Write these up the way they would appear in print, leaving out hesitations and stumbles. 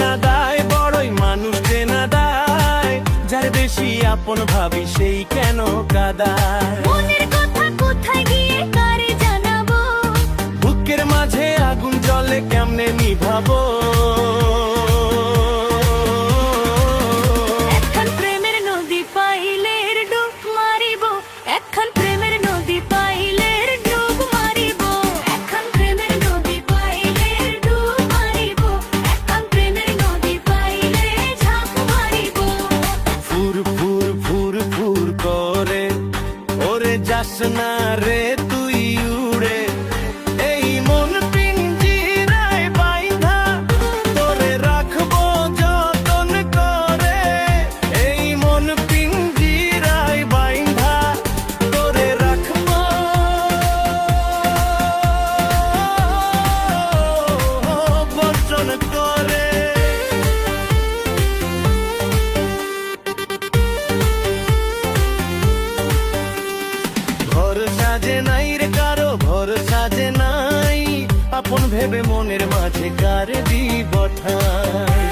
না দায়, বড়ই মানুষ না দায়, যার বেশি আপন ভাবি সেই কেন কাদায়। মনের কথা কোথায় গিয়ে কারে জানাবো, বুকের মাঝে আগুন জ্বলে কেমনে নিভাবো। এখন প্রেমের নদী পাইলে ডুব মারিব, এখন প্রেমের নদী পাইলে ডুব মারিব, এখন প্রেমের নদী পাইলে ডুব মারিব, এখন প্রেমের নদী পাইলে ঝাঁপ মারিব। ফুর ফুর ফুর ফুর করে ওরে যাস না রে তুই উড়ে, এই মন পিঞ্জিরায় বাইন্ধা তোরে রাখবো যতন করে, এই মন পিঞ্জিরায় বাইন্ধা তোরে রাখবো বচন করে। ভরসা যে নাই রে কারো, ভরসা যে নাই, আপন ভেবে মনের মাঝে কারে দিব ঠাঁই।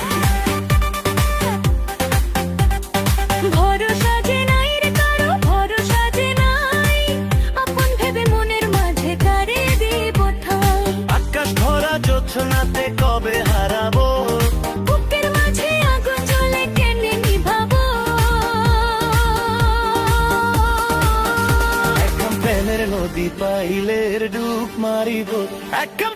ভরসা যে নাই রে কারো, ভরসা যে নাই, আপন ভেবে মনের মাঝে কারে দিব ঠাঁই। আকাশ ভরা জোছনাতে কবে হারাবো, বুকের মাঝে আগুন জ্বলে কেনে নিভাবো। এখন প্রেমের নদী পাইলে ডুব মারিব, এখন